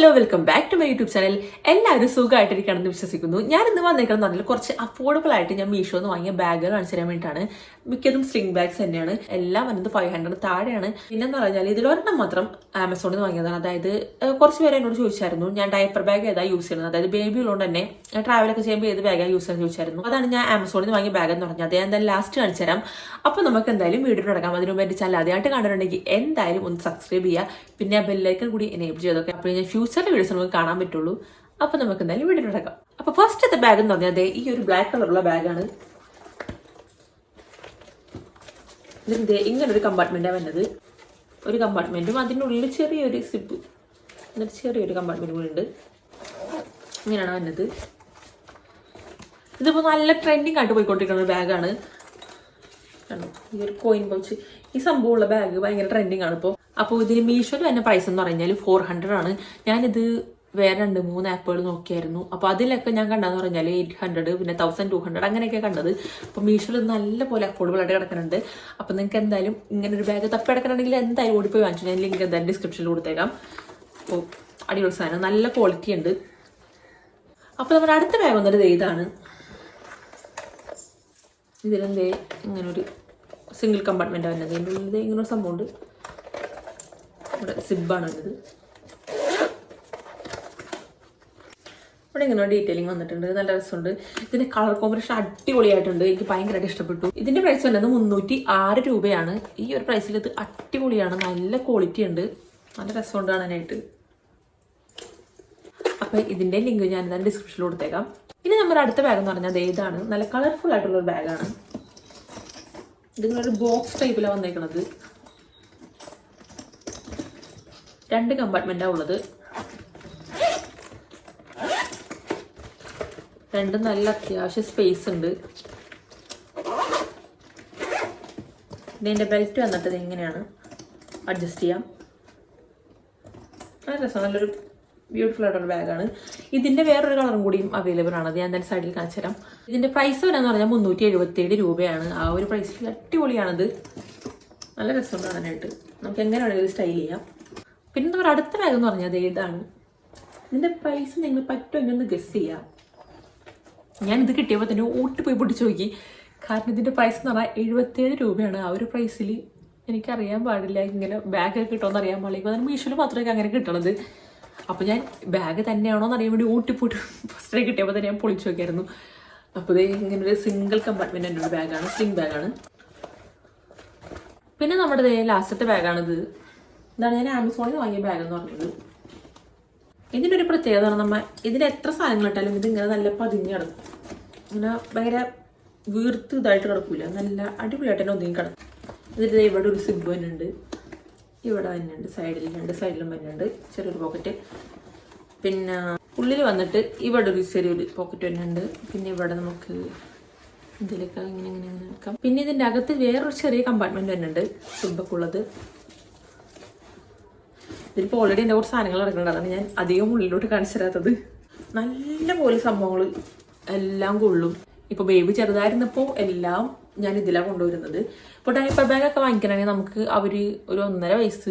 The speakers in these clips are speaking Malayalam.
Hello welcome back to my YouTube channel. എല്ലാവരും സുഖമായിട്ടിരിക്കണമെന്ന് വിശ്വസിക്കുന്നു. ഞാൻ ഇന്ന് വന്നേക്കുന്നത് പറഞ്ഞാൽ കുറച്ച് അഫോർഡബിൾ ആയിട്ട് ഞാൻ മീഷോന്ന് വാങ്ങിയ ബാഗുകൾ കാണിച്ചു തരാൻ വേണ്ടിയിട്ടാണ്. മിക്കതും സ്ലിംഗ് ബാഗ്സ് തന്നെയാണ്. എല്ലാം വന്നത് 500 താഴെയാണ്. പിന്നെന്ന് പറഞ്ഞാൽ ഇതിലൊരെണ്ണം മാത്രം ആമസോണിൽ നിന്ന് വാങ്ങിയതാണ്. അതായത് കുറച്ച് പേര് എന്നോട് ചോദിച്ചായിരുന്നു ഞാൻ ഡയപ്പർ ബാഗ് ഏതാ യൂസ് ചെയ്യുന്നത്, അതായത് ബേബി ഉള്ളതുകൊണ്ട് തന്നെ ട്രാവലൊക്കെ ചെയ്യുമ്പോൾ ഏത് ബാഗാണ് യൂസ് ചെയ്യാൻ ചോദിച്ചായിരുന്നു. അതാണ് ഞാൻ ആമസോണിൽ നിന്ന് വാങ്ങിയ ബാഗ് എന്ന് പറഞ്ഞാൽ അത് ഞാൻ എന്തായാലും ലാസ്റ്റ് കാണിച്ചു തരാം. അപ്പോൾ നമുക്ക് എന്തായാലും വീഡിയോ നടക്കാം. അതിന് മുമ്പ് എൻ്റെ ചാനൽ ആദ്യമായിട്ട് കാണുന്നുണ്ടെങ്കിൽ എന്തായാലും ഒന്ന് സബ്സ്ക്രൈബ് ചെയ്യുക, പിന്നെ ആ ബെല്ലൈക്കൺ കൂടി എനേബിൾ ചെയ്തൊക്കെ. അപ്പോൾ ഞാൻ ഫ്യൂച്ചറിലെ വീഡിയോസ് നമുക്ക് കാണാൻ പറ്റുള്ളൂ. അപ്പൊ നമുക്ക് എന്തായാലും വീഡിയോ നടക്കാം. അപ്പൊ ഫസ്റ്റത്തെ ബാഗ് എന്ന് പറഞ്ഞാൽ ഈ ഒരു ബ്ലാക്ക് കളറുള്ള ബാഗാണ്. ഇതിന്റെ ഇങ്ങനൊരു കമ്പാർട്ട്മെന്റാണ് വന്നത്. ഒരു കമ്പാർട്ട്മെന്റും അതിനുള്ളിൽ ചെറിയൊരു സിപ്പ്, എന്നിട്ട് ചെറിയൊരു കമ്പാർട്ട്മെന്റ് കൂടി ഉണ്ട്. ഇങ്ങനെയാണ് വന്നത്. ഇതിപ്പോ നല്ല ട്രെൻഡിങ് ആയിട്ട് പോയിക്കൊണ്ടിരിക്കുന്ന ഒരു ബാഗാണ്. ഈ ഒരു കോയിൻ പൗച്ച്, ഈ സംഭവമുള്ള ബാഗ് ഭയങ്കര ട്രെൻഡിങ് ആണ് ഇപ്പോൾ. അപ്പോൾ ഇതിന് മീഷോയിൽ തന്നെ പ്രൈസ് എന്ന് പറഞ്ഞാൽ 400 ആണ്. ഞാനിത് വേറെ 2-3 ആപ്പുകൾ നോക്കിയായിരുന്നു. അപ്പോൾ അതിലൊക്കെ ഞാൻ കണ്ടതെന്ന് പറഞ്ഞാൽ 800, പിന്നെ 1200 അങ്ങനെയൊക്കെ കണ്ടത്. അപ്പോൾ മീഷോയിൽ നല്ല പോലെ അഫോർഡബിൾ ആയിട്ട് കിടക്കുന്നുണ്ട്. അപ്പോൾ നിങ്ങൾക്ക് എന്തായാലും ഇങ്ങനെ ഒരു ബാഗ് തപ്പിടക്കണമെങ്കിൽ എന്തായാലും ഓടിപ്പോയി വാങ്ങിച്ചു. ഞാൻ ലിങ്ക് എന്തായാലും ഡിസ്ക്രിപ്ഷനിൽ കൊടുത്തേക്കാം. അപ്പോൾ അടിപൊളി സാധനം, നല്ല ക്വാളിറ്റി ഉണ്ട്. അപ്പോൾ നമ്മുടെ അടുത്ത ബാഗ് വന്നിട്ട് ഇതാണ്. ഇതിലെന്തേ ഇങ്ങനൊരു സിംഗിൾ കമ്പാർട്ട്മെന്റ് വരുന്നത്. ഇതിൻ്റെ ഉള്ളിൽ ഇങ്ങനൊരു സംഭവമുണ്ട്. ഇവിടെ സിബാണ് വന്നത്. ഇവിടെ ഇങ്ങനെ ഡീറ്റെയിലിംഗ് വന്നിട്ടുണ്ട്. നല്ല രസമുണ്ട്. ഇതിന്റെ കളർ കോമ്പിനേഷൻ അടിപൊളിയായിട്ടുണ്ട്. എനിക്ക് ഭയങ്കരമായിട്ട് ഇഷ്ടപ്പെട്ടു. ഇതിന്റെ പ്രൈസ് വരുന്നത് 306 രൂപയാണ്. ഈ ഒരു പ്രൈസിൽ ഇത് അടിപൊളിയാണ്. നല്ല ക്വാളിറ്റി ഉണ്ട്. നല്ല രസമുണ്ട് കാണാനായിട്ട്. അപ്പൊ ഇതിന്റെ ലിങ്ക് ഞാൻ എന്തായാലും ഡിസ്ക്രിപ്ഷനിൽ കൊടുത്തേക്കാം. ഇനി നമ്മുടെ അടുത്ത ബാഗ് എന്ന് പറഞ്ഞാൽ ഇതാണ്. നല്ല കളർഫുൾ ആയിട്ടുള്ള ഒരു ബാഗാണ്. ഇതിങ്ങനൊരു ബോക്സ് ടൈപ്പിലാണ് വന്നേക്കുന്നത്. 2 കമ്പാർട്ട്മെന്റാണ് ഉള്ളത്. രണ്ടും നല്ല അത്യാവശ്യം സ്പേസ് ഉണ്ട്. ഇതിന്റെ ബെൽറ്റ് വന്നിട്ട് ഇങ്ങനെയാണ്, അഡ്ജസ്റ്റ് ചെയ്യാം. നല്ല രസം, നല്ലൊരു ബ്യൂട്ടിഫുൾ ആയിട്ടുള്ള ബാഗാണ്. ഇതിന്റെ വേറൊരു കളറും കൂടിയും അവൈലബിൾ ആണ്. അത് ഞാൻ എന്തായാലും സൈഡിൽ കാണിച്ചു തരാം. ഇതിന്റെ പ്രൈസ് വരാന്ന് പറഞ്ഞാൽ 377 രൂപയാണ്. ആ ഒരു പ്രൈസിൽ അടിപൊളിയാണത്. നല്ല രസമുണ്ട് കാണാനായിട്ട്. നമുക്ക് എങ്ങനെ വേണമെങ്കിലും സ്റ്റൈൽ ചെയ്യാം. പിന്നെ നമ്മുടെ അടുത്ത ബാഗ് എന്ന് പറഞ്ഞാൽ ഇതാണ്. ഇതിന്റെ പ്രൈസ് നിങ്ങൾ പറ്റുമെങ്കിൽ ഒന്ന് ഗസ് ചെയ്യാം. ഞാൻ ഇത് കിട്ടിയപ്പോൾ തന്നെ ഓട്ടിപ്പോയി പൊട്ടിച്ചു നോക്കി. കാരണം ഇതിന്റെ പ്രൈസ് എന്ന് പറഞ്ഞാൽ 77 രൂപയാണ്. ആ ഒരു പ്രൈസിൽ എനിക്കറിയാൻ പാടില്ല ഇങ്ങനെ ബാഗ് കിട്ടുമെന്ന് അറിയാൻ പാടില്ല. അതിന് മീഷോയിൽ മാത്രമേ അങ്ങനെ കിട്ടണത്. അപ്പോൾ ഞാൻ ബാഗ് തന്നെയാണോ എന്ന് അറിയാൻ വേണ്ടി ഓട്ടിപ്പോയിട്ട് ഫസ്റ്റ് കിട്ടിയപ്പോൾ തന്നെ ഞാൻ പൊളിച്ചു നോക്കിയായിരുന്നു. അപ്പോൾ ഇത് ഇങ്ങനെ ഒരു സിംഗിൾ കമ്പാർട്ട്മെന്റ് എൻ്റെ ഒരു ബാഗാണ്, സ്ലിംഗ് ബാഗാണ്. പിന്നെ നമ്മുടെ ലാസ്റ്റത്തെ ബാഗാണിത്. ഇതാണ് ഞാൻ ആമസോണിൽ വാങ്ങിയ ബാഗ് എന്ന് പറഞ്ഞത്. ഇതിൻ്റെ ഒരു പ്രത്യേകത നമ്മൾ ഇതിന് എത്ര സാധനങ്ങൾ ഇട്ടാലും ഇത് ഇങ്ങനെ നല്ല പതിഞ്ഞ് കിടക്കും. ഇങ്ങനെ ഭയങ്കര വീർത്ത് ഇതായിട്ട് കിടക്കില്ല. നല്ല അടിപൊളിയായിട്ട് തന്നെ ഒതുങ്ങി കിടക്കും. ഇതിൻ്റെ ഇവിടെ ഒരു സിബ് തന്നെയുണ്ട്. ഇവിടെ തന്നെയുണ്ട്, സൈഡിൽ 2 സൈഡിലും വരുന്നുണ്ട് ചെറിയൊരു പോക്കറ്റ്. പിന്നെ ഉള്ളിൽ വന്നിട്ട് ഇവിടെ ഒരു ചെറിയൊരു പോക്കറ്റ് തന്നെയുണ്ട്. പിന്നെ ഇവിടെ നമുക്ക് ഇതിലൊക്കെ ഇങ്ങനെ ഇങ്ങനെ ഇങ്ങനെ വെക്കാം. പിന്നെ ഇതിൻ്റെ അകത്ത് വേറൊരു ചെറിയ കമ്പാർട്ട്മെന്റ് തന്നെയുണ്ട് സിബൊക്കെ ഉള്ളത്. ഇതിലിപ്പോൾ ഓൾറെഡി എൻ്റെ കുറച്ച് സാധനങ്ങൾ ഇറക്കുന്നുണ്ട്. അതാണ് ഞാൻ അധികം ഉള്ളിലോട്ട് കാണിച്ചു തരാത്തത്. നല്ല പോലെ സംഭവങ്ങൾ എല്ലാം കൊള്ളും. ഇപ്പോൾ ബേബി ചെറുതായിരുന്നപ്പോൾ എല്ലാം ഞാൻ ഇതിലാണ് കൊണ്ടുവരുന്നത്. ഇപ്പോൾ ഡയപ്പർ ബാഗൊക്കെ വാങ്ങിക്കണമെങ്കിൽ നമുക്ക് അവർ ഒരു 1.5 വയസ്സ്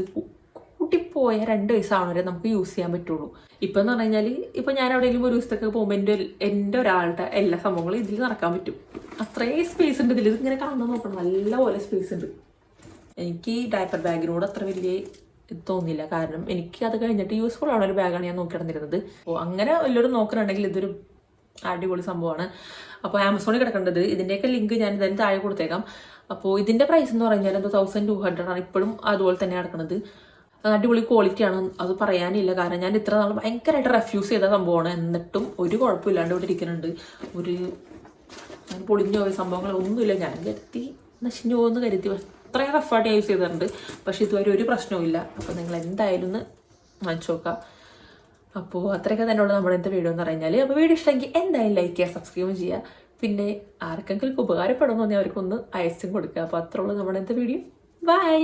കൂട്ടിപ്പോയ 2 വയസ്സാവണവരെ നമുക്ക് യൂസ് ചെയ്യാൻ പറ്റുള്ളൂ. ഇപ്പം എന്ന് പറഞ്ഞു കഴിഞ്ഞാൽ ഇപ്പോൾ ഞാൻ എവിടെയെങ്കിലും ഒരു ദിവസത്തൊക്കെ പോകുമ്പോൾ എൻ്റെ ഒരാളുടെ എല്ലാ സംഭവങ്ങളും ഇതിൽ നടക്കാൻ പറ്റും. അത്രയും സ്പേസ് ഉണ്ട് ഇതിൽ. ഇതിങ്ങനെ കാണാൻ നോക്കണം, നല്ല പോലെ സ്പേസ് ഉണ്ട്. എനിക്ക് ഡയപ്പർ ബാഗിനോട് അത്ര വലിയ തോന്നില്ല. കാരണം എനിക്ക് അത് കഴിഞ്ഞിട്ട് യൂസ്ഫുൾ ആവുന്ന ഒരു ബാഗാണ് ഞാൻ നോക്കി നടന്നിരുന്നത്. അപ്പോൾ അങ്ങനെ എല്ലാവരും നോക്കുന്നുണ്ടെങ്കിൽ ഇതൊരു അടിപൊളി സംഭവമാണ്. അപ്പോൾ ആമസോണിൽ കിടക്കേണ്ടത്. ഇതിൻ്റെയൊക്കെ ലിങ്ക് ഞാൻ എന്തായാലും താഴെ കൊടുത്തേക്കാം. അപ്പോൾ ഇതിൻ്റെ പ്രൈസ് എന്ന് പറഞ്ഞാൽ 1200 ആണ്. ഇപ്പോഴും അതുപോലെ തന്നെ കിടക്കുന്നത്. അടിപൊളി ക്വാളിറ്റിയാണ്, അത് പറയാനില്ല. കാരണം ഞാൻ ഇത്ര നാൾ ഭയങ്കരമായിട്ട് റെഫ്യൂസ് ചെയ്ത സംഭവമാണ്. എന്നിട്ടും ഒരു കുഴപ്പമില്ലാണ്ട് ഇവിടെ ഇരിക്കുന്നുണ്ട്. ഒരു പൊളിഞ്ഞു പോയ സംഭവങ്ങളൊന്നുമില്ല. ഞാൻ കരുതി നശിഞ്ഞു പോകുന്ന കരുതി അത്രയും റഫായിട്ട് യൂസ് ചെയ്തിട്ടുണ്ട്. പക്ഷെ ഇതുവരെ ഒരു പ്രശ്നവും. അപ്പോൾ നിങ്ങൾ എന്തായാലും ഒന്ന് വാങ്ങിച്ചു നോക്കാം. അപ്പോൾ അത്രയൊക്കെ തന്നെയുള്ള നമ്മുടെ ഇന്നത്തെ വീഡിയോ എന്ന് പറഞ്ഞാൽ. അപ്പോൾ വീഡിയോ ഇഷ്ടമെങ്കിൽ എന്തായാലും ലൈക്ക് ചെയ്യുക, സബ്സ്ക്രൈബ് ചെയ്യുക. പിന്നെ ആർക്കെങ്കിലും ഉപകാരപ്പെടുമെന്ന് പറഞ്ഞാൽ അവർക്കൊന്ന് അയച്ചും കൊടുക്കുക. അപ്പോൾ അത്രയുള്ള നമ്മുടെ ഇന്നത്തെ വീഡിയോ. ബൈ.